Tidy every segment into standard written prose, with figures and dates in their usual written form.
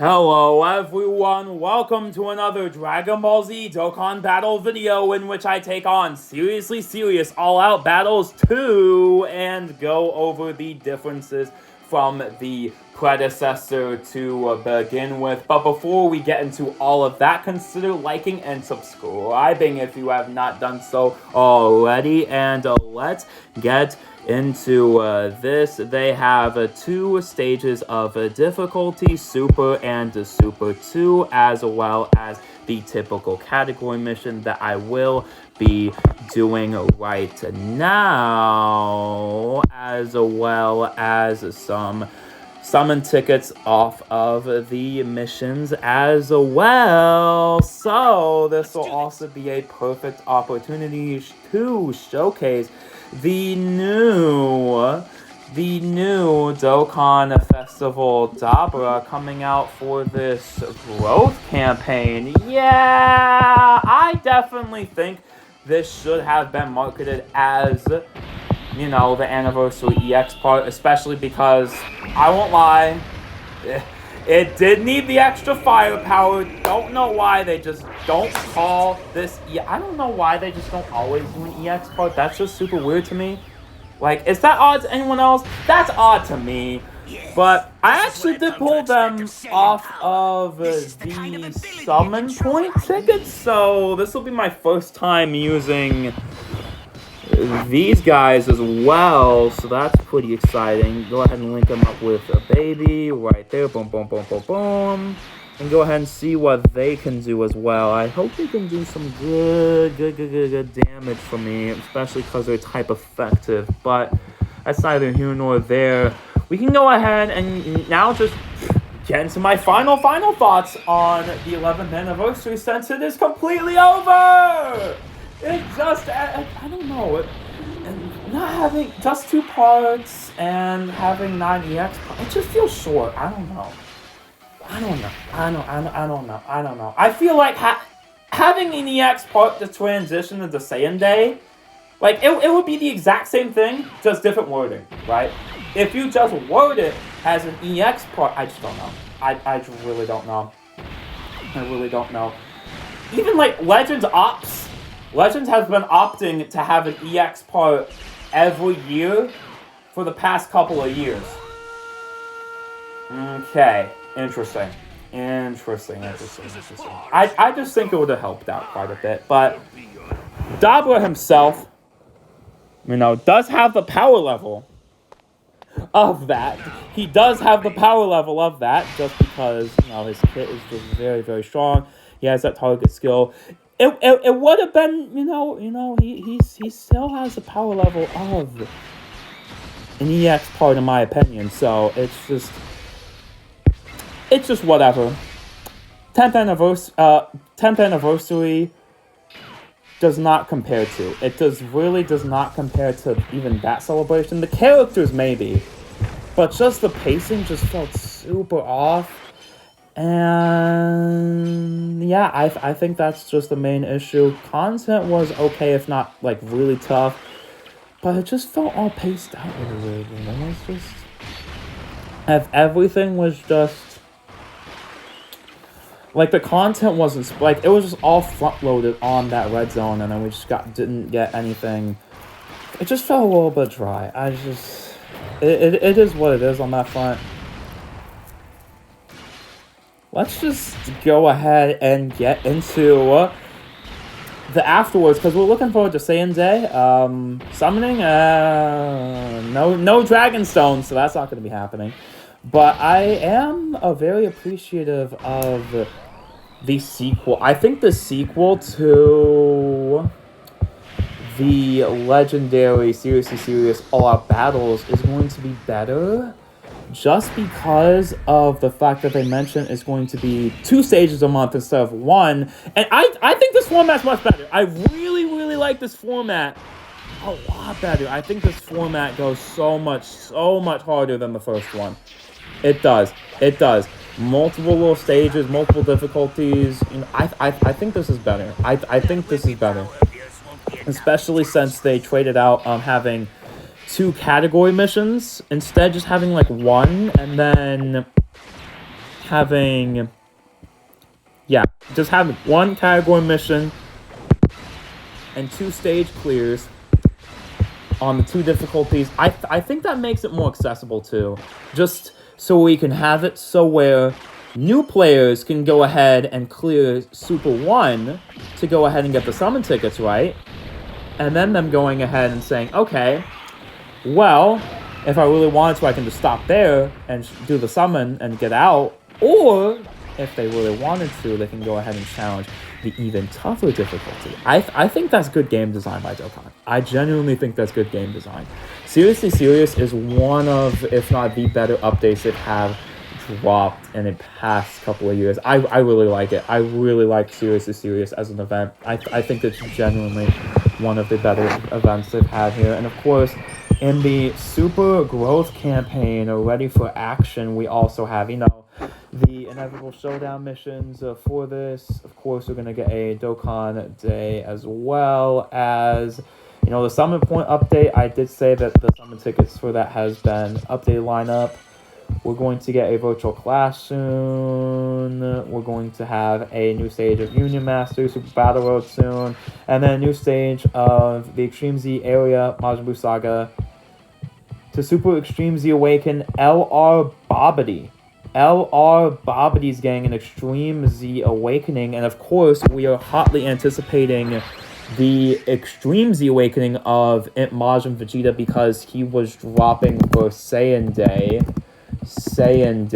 Hello everyone, welcome to another Dragon Ball Z Dokkan Battle video in which I take on Seriously Serious All-Out Battles 2 and go over the differences from the predecessor to begin with. But before we get into all of that, consider liking and subscribing if you have not done so already. And let's get into this. They have two stages of difficulty, Super and Super 2, as well as the typical category mission that I will be doing right now, as well as some summon tickets off of the missions as well. So this will also be a perfect opportunity to showcase the new Dokkan Festival Dabura coming out for this growth campaign. Yeah, I definitely think this should have been marketed as, you know, the anniversary EX part, especially because, I won't lie, it did need the extra firepower. Don't know why they just don't call this I don't know why they just don't always do an EX part. That's just super weird to me. Like, is that odd to anyone else? That's odd to me. But I actually did pull them off of the summon point tickets, so this will be my first time using these guys as well, so that's pretty exciting. Go ahead and link them up with a baby right there. Boom, boom, boom, boom, boom. And go ahead and see what they can do as well. I hope they can do some good damage for me, especially because they're type effective. But that's neither here nor there. We can go ahead and now just get into my final thoughts on the 11th anniversary, since it is completely over. It just, I don't know, not having just 2 parts and having 9 EX parts, it just feels short. I don't know. I feel like having an EX part to transition into Saiyan Day, like, it would be the exact same thing, just different wording, right? If you just word it as an EX part, I just don't know. I really don't know. I really don't know. Even, like, Legends has been opting to have an EX part every year for the past couple of years. Okay, interesting. I just think it would have helped out quite a bit. But Dabura himself, you know, does have the power level of that. He does have the power level of that, just because, you know, his kit is just very, very strong. He has that target skill. It would have been, you know, he still has the power level of an EX part, in my opinion. So it's just whatever. 10th anniversary does not compare to. It really does not compare to even that celebration. The characters maybe, but just the pacing just felt super off. And yeah, I think that's just the main issue. Content was okay, if not, like, really tough, but it just felt all paced out really weird. You know, it's just, if everything was just, like, the content wasn't, like, it was just all front loaded on that red zone, and then we just didn't get anything. It just felt a little bit dry. It is what it is on that front. Let's just go ahead and get into the afterwards, because we're looking forward to Saiyan Day. Summoning, no Dragon Stone, so that's not going to be happening. But I am very appreciative of the sequel. I think the sequel to the legendary Seriously Serious All-Out Battles is going to be better, just because of the fact that they mentioned it's going to be 2 stages a month instead of 1. And I think this format's much better. I really like this format a lot better. I think this format goes so much harder than the first one. It does. Multiple little stages, multiple difficulties. You know, I think this is better. I think this is better. Especially since they traded out having 2 category missions, instead just having like 1, and then having, yeah, just having one category mission and 2 stage clears on the 2 difficulties. I think that makes it more accessible too. Just so we can have it so where new players can go ahead and clear Super 1 to go ahead and get the summon tickets, right? And then them going ahead and saying, okay, well, if I really wanted to, I can just stop there and do the summon and get out. Or, if they really wanted to, they can go ahead and challenge the even tougher difficulty. I think that's good game design by Dokkan. I genuinely think that's good game design. Seriously Serious is one of, if not the better updates that have dropped in the past couple of years. I really like it. I really like Seriously Serious as an event. I think it's genuinely one of the better events they've had here. And of course, in the Super Growth campaign, Ready for Action, we also have, the Inevitable Showdown missions for this. Of course, we're going to get a Dokkan Day as well as, the Summon Point update. I did say that the summon tickets for that has been updated lineup. We're going to get a virtual class soon. We're going to have a new stage of Union Master, Super Battle Road soon. And then a new stage of the Extreme Z area, Majin Buu Saga. To Super Extreme Z Awaken, LR Bobbity. LR Bobbity's getting an Extreme Z Awakening. And of course, we are hotly anticipating the Extreme Z Awakening of Majin Vegeta because he was dropping for Saiyan Day. Majin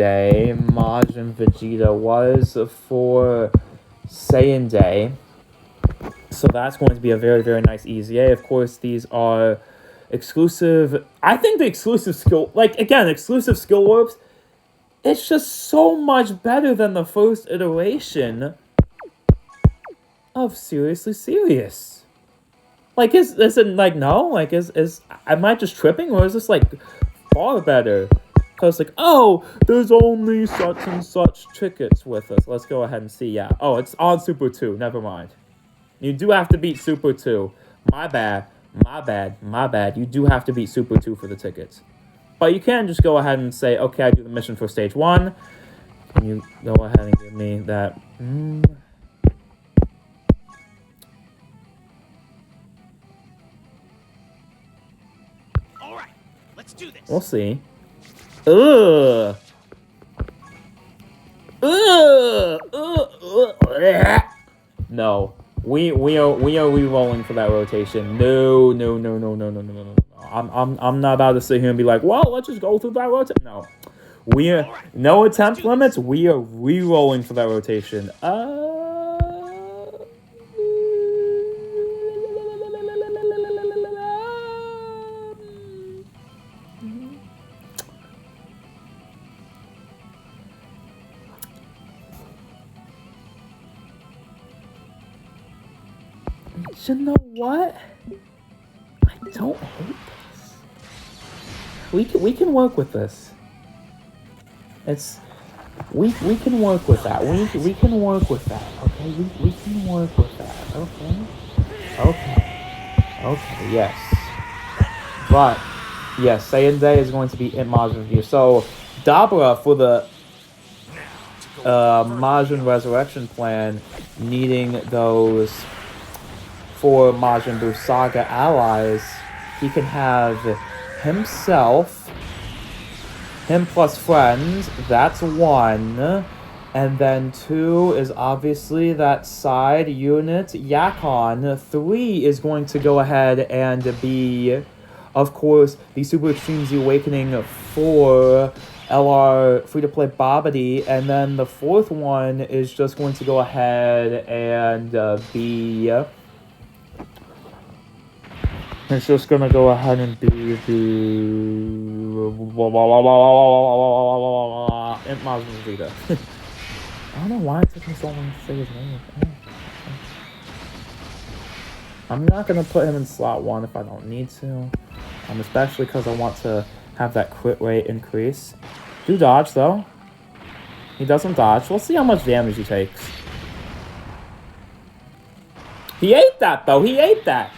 Vegeta was for Saiyan Day. So that's going to be a very, very nice EZA. Of course, these are exclusive. I think the exclusive skill, exclusive skill warps, it's just so much better than the first iteration of Seriously Serious. Is it no? Is am I just tripping, or is this far better? Because there's only such and such tickets with us. Let's go ahead and see. Yeah. Oh, it's on Super 2. Never mind. You do have to beat Super 2. My bad. You do have to beat Super 2 for the tickets. But you can just go ahead and say, okay, I do the mission for Stage 1. Can you go ahead and give me that? All right, let's do this. We'll see. No. We are re-rolling for that rotation. No. I'm not about to sit here and be like, well, let's just go through that rotation. No. We are no attempt limits. We are re-rolling for that rotation. You know what? I don't hate this. We can work with this. We can work with that. We can work with that. Okay, we can work with that. Okay. Yes. But yes, Saiyan Day is going to be in Majin View. So Dabura for the Majin Resurrection plan, needing those 4 Majin Buu Saga allies, he can have himself, him plus friends, that's 1, and then 2 is obviously that side unit, Yakon. 3 is going to go ahead and be, of course, the Super Extreme Z Awakening for LR free-to-play Bobbity, and then the 4th one is just going to go ahead and be... It's just gonna go ahead and be the Majin Vegeta. I don't know why it took me so long to say his name. I'm not gonna put him in slot 1 if I don't need to. Especially because I want to have that crit rate increase. Do dodge though. He doesn't dodge. We'll see how much damage he takes. He ate that though. He ate that.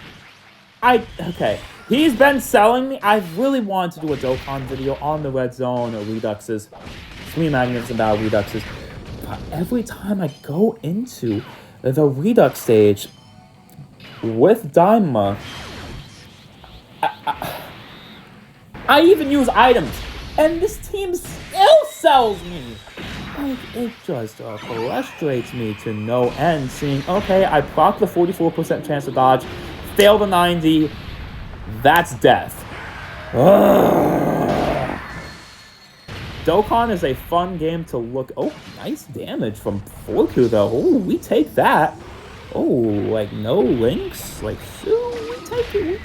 Okay. He's been selling me. I really wanted to do a Dokkan video on the Red Zone Reduxes. Screen Magnets and Battle Reduxes. But every time I go into the Redux stage with Daima, I even use items, and this team still sells me. Like, it just frustrates me to no end, seeing, okay, I proc the 44% chance to dodge, fail the 90, that's death. Ugh. Dokkan is a fun game to look. Oh, nice damage from Forku though. Oh, we take that. Oh, like no links. Like, we take it.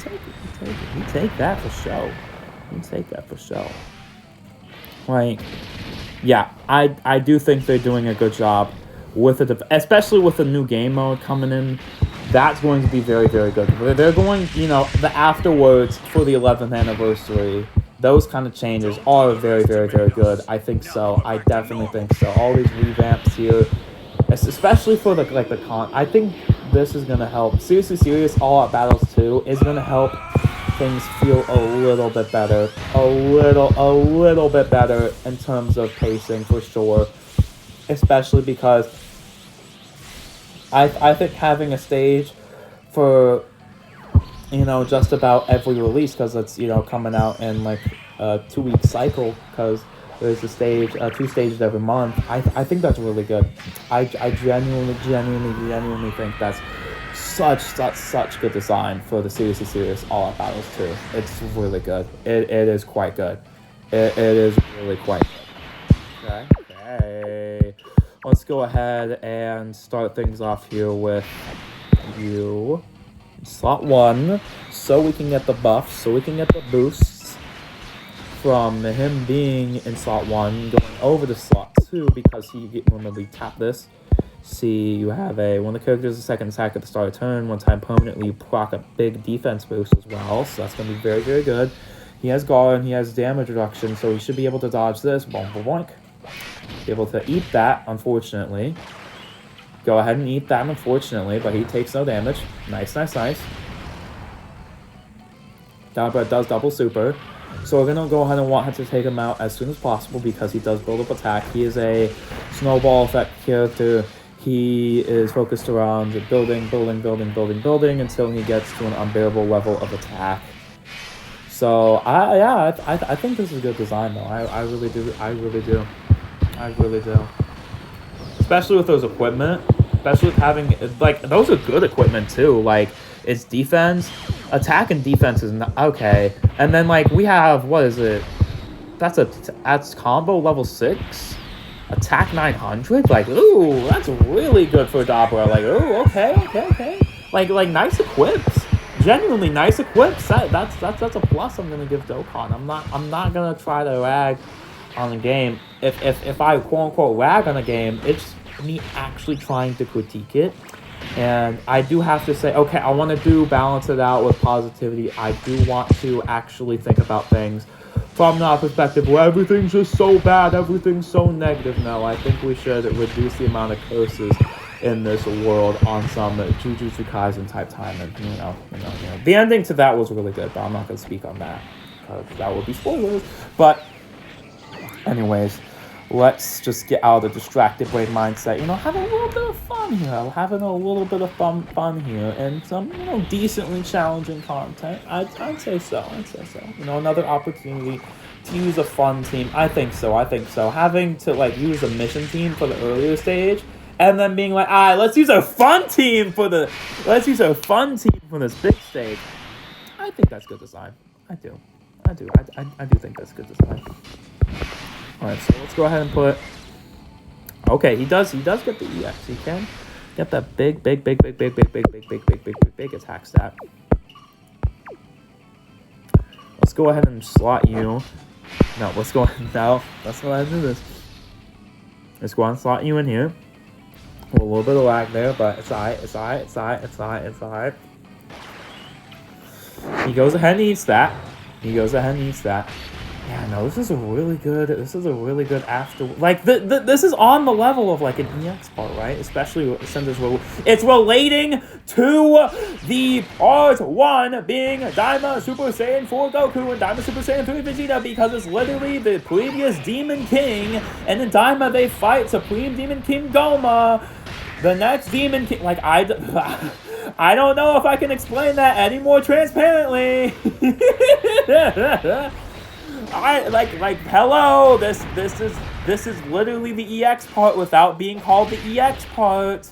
We take that for show. We take that for show. Like, yeah, I do think they're doing a good job with it, especially with the new game mode coming in. That's going to be very, very good. They're going, the afterwards for the 11th anniversary. Those kind of changes are very, very, very good. I think so. I definitely think so. All these revamps here, especially for the con. I think this is gonna help. Seriously Serious All Out Battles 2 is gonna help things feel a little bit better. A little bit better in terms of pacing for sure. Especially because I think having a stage for just about every release, because it's coming out in like a 2-week cycle, because there's a stage, 2 stages every month. I think that's really good. I genuinely think that's such good design for the Seriously Serious All Out Battles 2. It's really good. It is quite good. It is really quite good. Okay. Let's go ahead and start things off here with you. Slot 1, so we can get the buffs, so we can get the boosts from him being in slot 1, going over to slot 2, because when we tap this, see you have when the character does a second attack at the start of turn, one time permanently, you proc a big defense boost as well, so that's going to be very, very good. He has guard and he has damage reduction, so he should be able to dodge this, boink, boink. Be able to eat that, unfortunately. Go ahead and eat that, unfortunately, but he takes no damage. Nice. Dabura does double super. So we're going to go ahead and want to take him out as soon as possible because he does build up attack. He is a snowball effect character. He is focused around building until he gets to an unbearable level of attack. So, I think this is a good design, though. I really do. Especially with those equipment. Especially with having, those are good equipment, too. It's defense. Attack and defense is not, okay. And then, we have, what is it? That's combo level 6. Attack 900? Ooh, that's really good for Dabura. Ooh, okay. Nice equips. Genuinely nice equips. That's a plus I'm gonna give Dokkan. I'm not gonna try to rag on the game. If I quote unquote rag on a game, it's me actually trying to critique it. And I do have to say, okay, I want to balance it out with positivity. I do want to actually think about things from that perspective where everything's just so bad, everything's so negative. No, I think we should reduce the amount of curses in this world on some Jujutsu Kaisen type time. And the ending to that was really good, but I'm not going to speak on that because that would be spoilers. But anyways, let's just get out of the distracted brain mindset. Have a little bit of fun here. Having a little bit of fun here, and some decently challenging content. I'd say so. Another opportunity to use a fun team. I think so. Having to use a mission team for the earlier stage, and then being like, all right, let's use a fun team for this big stage. I think that's good design. I do think that's good design. Alright, so let's go ahead and put... Okay, he does get the EX. He can get that big attack stat. Let's go ahead and slot you. No, let's go ahead and do this. Let's go ahead and slot you in here. A little bit of lag there, but it's alright. He goes ahead and eats that. Yeah, no, this is a really good after, like, this is on the level of, like, an EX part, right? Especially since it's relating to the part 1 being Daima Super Saiyan 4 Goku and Daima Super Saiyan 3 Vegeta, because it's literally the previous Demon King, and in Daima they fight Supreme Demon King Goma, the next Demon King, like, I don't know if I can explain that any more transparently. Hello, this is literally the EX part without being called the EX part.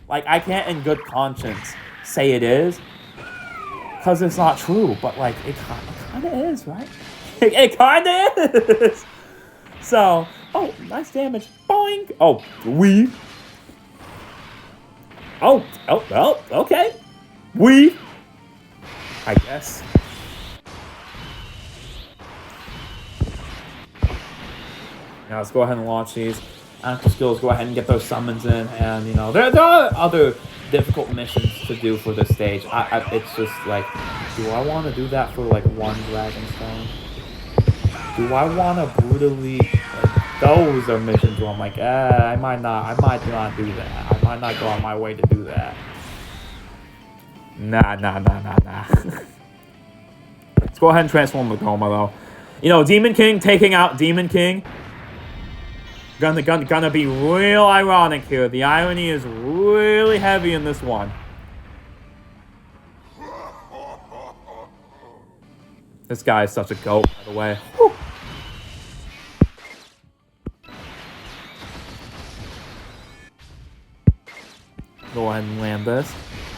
Like, I can't in good conscience say it is, because it's not true, but, like, it kind of is, right? It kind of is. So, oh, nice damage. Boing. Oh, we. Oh, well, okay. We. I guess. Now let's go ahead and launch these active skills. Go ahead and get those summons in, and you know there are other difficult missions to do for this stage. It's just like, do I want to do that for like one Dragon Stone? Do I want to brutally? Those are missions where I'm like, I might not do that. I might not go on my way to do that. Nah. Let's go ahead and transform the Goma though. You know, Demon King taking out Demon King. Gonna be real ironic here. The irony is really heavy in this one. This guy is such a goat, by the way. Whew. Go ahead and land this.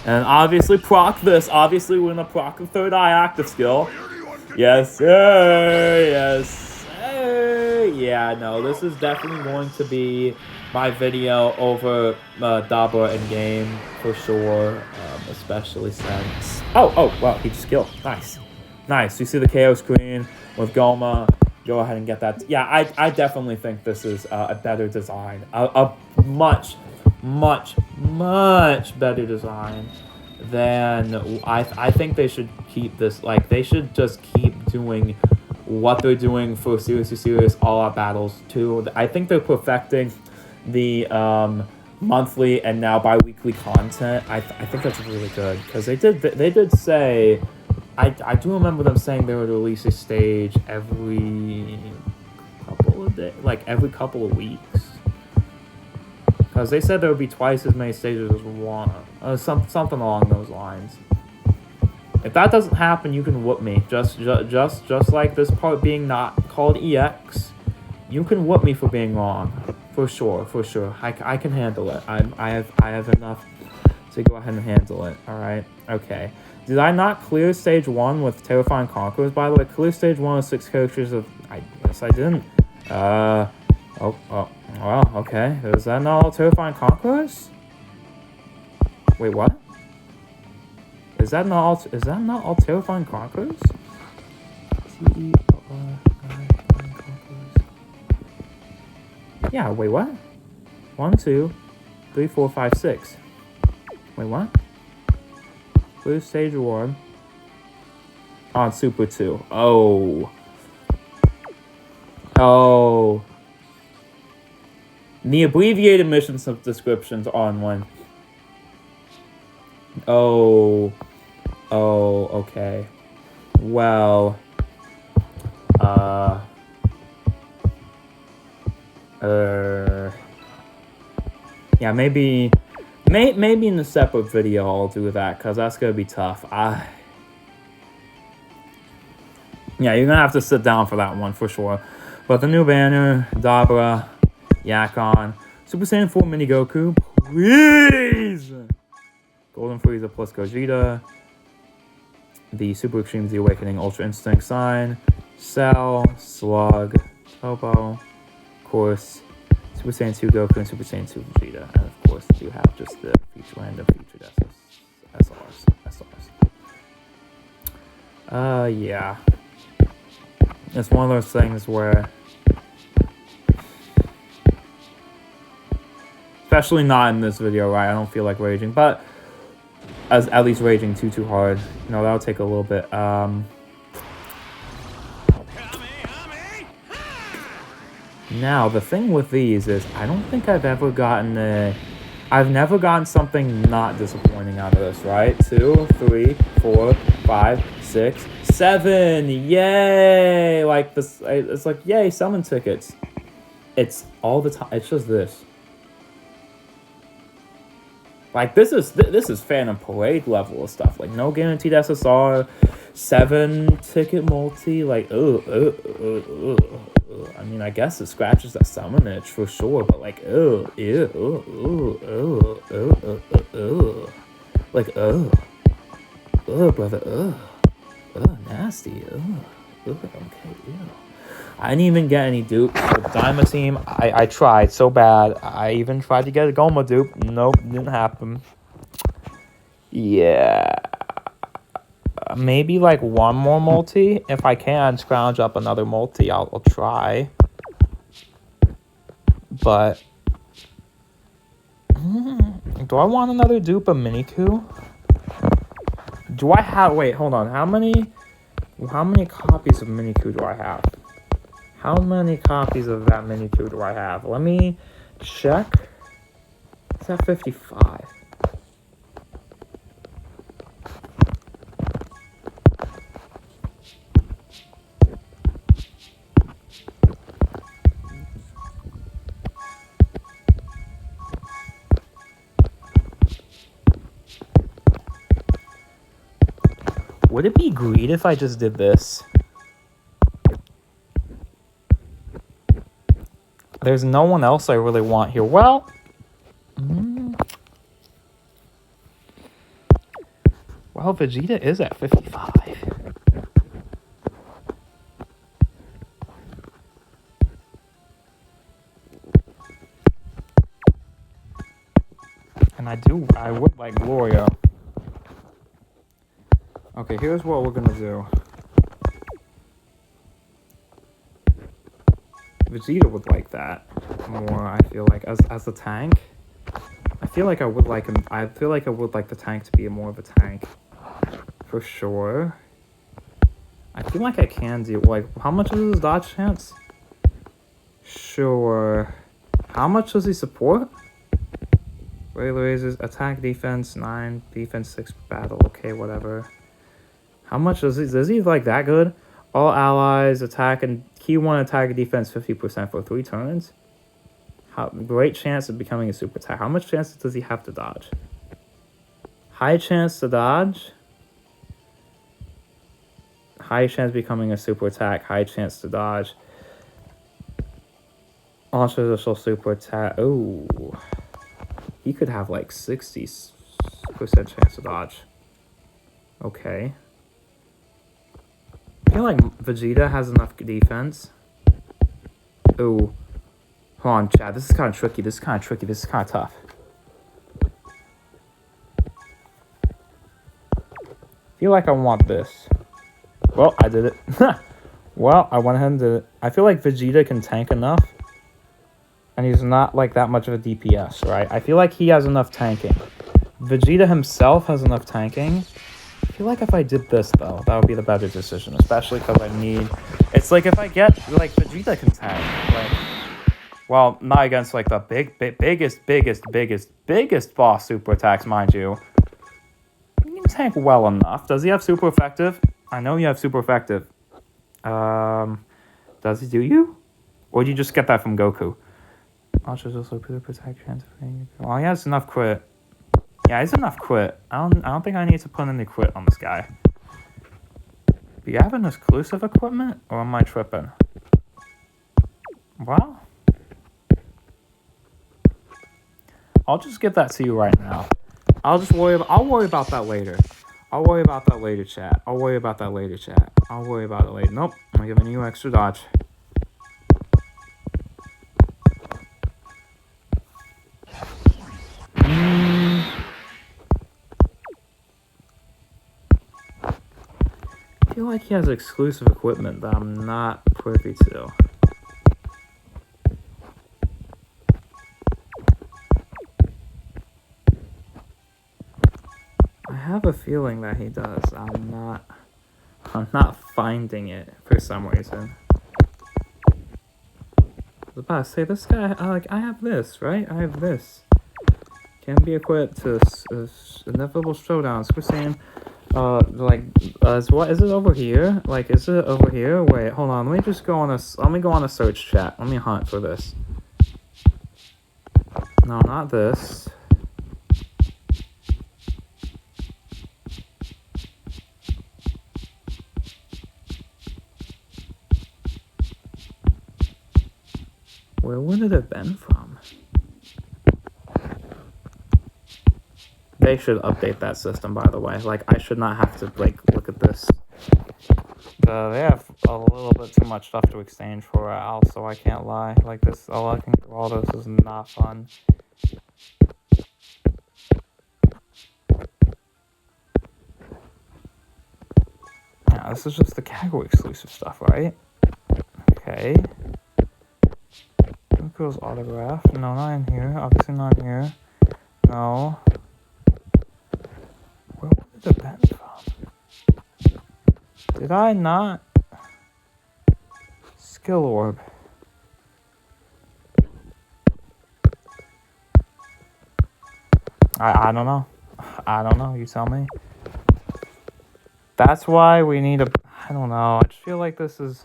And obviously proc this. Obviously we're gonna proc the third eye active skill. Yes, sir. Yes. Yeah, no, this is definitely going to be my video over Dabura in game for sure, especially since. Oh, wow, he just killed. Nice. You see the KO screen with Goma. Go ahead and get that. Yeah, I definitely think this is a better design, a much better design than I think they should keep this. Like, they should just keep doing what they're doing for Serious All-Out Battles too. I think they're perfecting the monthly and now bi-weekly content. I think that's really good, because they did say, I do remember them saying they would release a stage every couple of days, like every couple of weeks, because they said there would be twice as many stages as one, something along those lines. If that doesn't happen, you can whoop me. Just like this part being not called EX, you can whoop me for being wrong, for sure. I can handle it. I have enough to go ahead and handle it. All right. Okay. Did I not clear stage 1 with Terrifying Conquerors? By the way, clear stage 1 with 6 characters of. I guess I didn't. Oh. Well, okay. Is that not all Terrifying Conquerors? Wait, what? Is that not all Terrifying Conquerors? Yeah, wait, what? 1, 2, 3, 4, 5, 6. Wait, what? Clear stage 1 on Super 2. Oh. The abbreviated mission descriptions on one. Oh, okay. Well, yeah, maybe in a separate video I'll do that, because that's gonna be tough. Yeah, you're gonna have to sit down for that one for sure. But the new banner, Dabura, Yakon, Super Saiyan 4 Mini Goku, please! Golden Frieza plus Gogeta, the Super Extreme Z Awakening Ultra Instinct Sign, Cell, Slug, Topo, of course, Super Saiyan 2 Goku and Super Saiyan 2 Vegeta, and of course you have just the future random featured SRs. Yeah. It's one of those things where, especially not in this video, right? I don't feel like raging, but at least raging too hard. You know, that'll take a little bit. Now, the thing with these is I don't think I've ever gotten I've never gotten something not disappointing out of this, right? 2, 3, 4, 5, 6, 7. Yay! Like this, it's like, yay, summon tickets. It's all the time. It's just this. Like this is Phantom Parade level of stuff. Like no guaranteed SSR, 7 ticket multi. Like I mean, I guess it scratches that summon itch for sure. But like like brother nasty okay I didn't even get any dupes with Diamond Team. I tried so bad. I even tried to get a Goma dupe. Nope, didn't happen. Yeah. Maybe like one more multi. If I can scrounge up another multi, I'll try. But do I want another dupe of Miniku? Do I have... Wait, hold on. How many copies of Miniku do I have? How many copies of that Miniku do I have? Let me check. It's at 55. Would it be greed if I just did this? There's no one else I really want here. Well, Vegeta is at 55. And I would like Gloria. Okay, here's what we're gonna do. Vegeta would like that more, I feel like, as a tank. I feel like I would like him. I feel like I would like the tank to be more of a tank. For sure. I feel like I can do, like, how much is his dodge chance? Sure. How much does he support? Regular raises, attack, defense, 9, defense, 6, battle. Okay, whatever. How much is he like that good? All allies attack and key 1 attack and defense 50% for 3 turns. Great chance of becoming a super attack. How much chance does he have to dodge? High chance to dodge. High chance becoming a super attack. High chance to dodge. Artificial super attack. Oh, he could have like 60% chance to dodge. Okay. I feel like Vegeta has enough defense. Ooh. Hold on, chat. This is kind of tricky. This is kind of tough. I feel like I want this. Well, I did it. Well, I went ahead and did it. I feel like Vegeta can tank enough. And he's not like that much of a DPS, right? I feel like he has enough tanking. Vegeta himself has enough tanking. I feel like if I did this, though, that would be the better decision. Especially because I need... It's like if I get... Like, Vegeta can tank. Like... Well, not against, like, the biggest boss super attacks, mind you. He can tank well enough. Does he have super effective? I know you have super effective. Does he do you? Or do you just get that from Goku? Ultra's also protect transferring. Well, he has enough crit. Yeah, he's enough crit. I don't think I need to put any crit on this guy. Do you have an exclusive equipment? Or am I tripping? Well... I'll just give that to you right now. I'll worry about that later. I'll worry about that later, chat. I'll worry about that later, chat. I'll worry about it later. Nope. I'm giving you extra dodge. I feel like he has exclusive equipment that I'm not privy to. I have a feeling that he does. I'm not finding it for some reason. was about to say, this guy, like, I have this, right? I have this. Can be equipped to inevitable showdowns. We're saying, what is it over here? Like, is it over here? Wait, hold on. Let me just go on let me go on a search chat. Let me hunt for this. No, not this. Where would it have been from? They should update that system, by the way. Like, I should not have to, like, look at this. They have a little bit too much stuff to exchange for, also, I can't lie. Like, this, looking through all this is not fun. Yeah, this is just the category exclusive stuff, right? Okay. Goes autograph. No, not in here. Obviously not in here. No. Where would it have been from? Did I not? Skill orb. I don't know. I don't know. You tell me. That's why we need a... I don't know. I just feel like this is...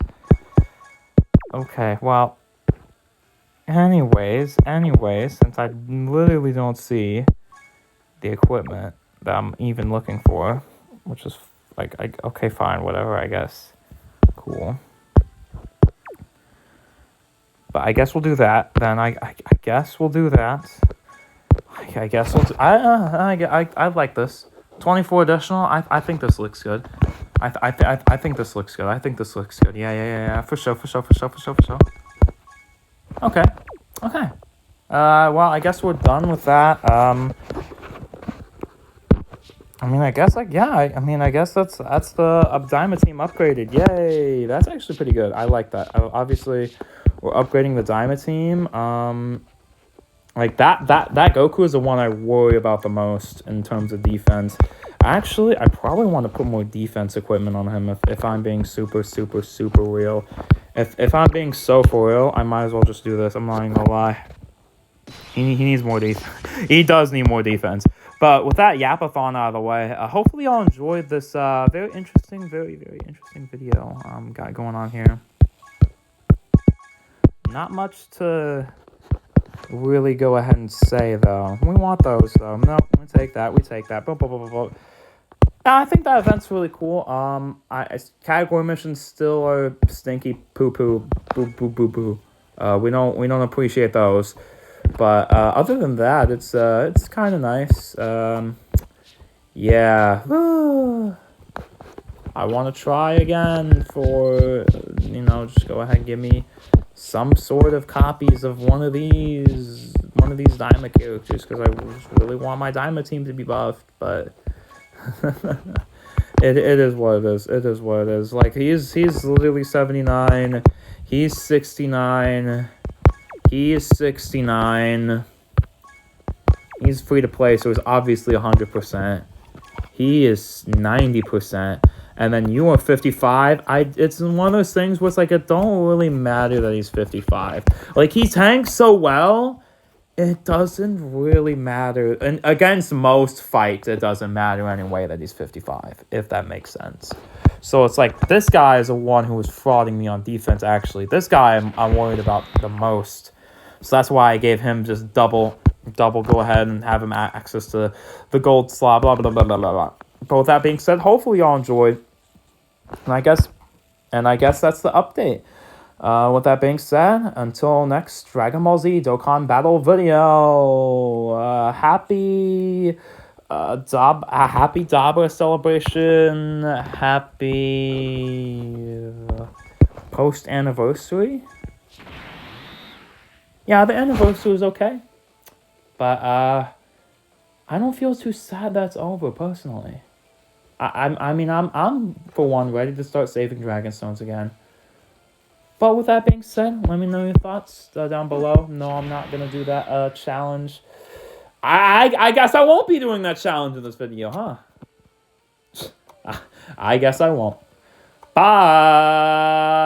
Okay, well... Anyways, since I literally don't see the equipment that I'm even looking for, which is like, okay, fine, whatever, I guess. Cool. But I guess we'll do that. Then I guess we'll do that. I guess we'll. I like this. 24 additional. I think this looks good. I think this looks good. I think this looks good. Yeah. For sure. Okay. Well, I guess we're done with that. I mean, I guess that's the Diamond team upgraded. Yay! That's actually pretty good. I like that. Obviously, we're upgrading the Diamond team. Like that Goku is the one I worry about the most in terms of defense. Actually, I probably want to put more defense equipment on him if I'm being super real. If I'm being so for real, I might as well just do this. I'm not even gonna lie. He needs more defense. He does need more defense. But with that Yapathon out of the way, hopefully y'all enjoyed this very interesting video got going on here. Not much to really go ahead and say, though. We want those, though. No, we take that. I think that event's really cool. Category missions still are stinky poo. We don't appreciate those. But other than that, it's kind of nice. Yeah. I want to try again for, just go ahead and give me some sort of copies of one of these Diamond characters, because I really want my Diamond team to be buffed, but it is what it is. Like, he's literally 79, he's 69, he is 69, he's free to play, so he's obviously 100%, he is 90%. And then you are 55. It's one of those things where it's like, it don't really matter that he's 55. Like, he tanks so well, it doesn't really matter. And against most fights, it doesn't matter anyway that he's 55, if that makes sense. So it's like, this guy is the one who was frauding me on defense, actually. This guy I'm worried about the most. So that's why I gave him just double go ahead and have him access to the gold slot, blah, blah, blah, blah, blah. But with that being said, hopefully y'all enjoyed. And I guess that's the update. With that being said, until next Dragon Ball Z Dokkan Battle video. Happy Dabura celebration. Happy post anniversary. Yeah, the anniversary was okay, but I don't feel too sad that's over personally. I mean, I'm for one ready to start saving Dragon Stones again. But with that being said, let me know your thoughts down below. No, I'm not gonna do that challenge. I guess I won't be doing that challenge in this video, huh? I guess I won't. Bye.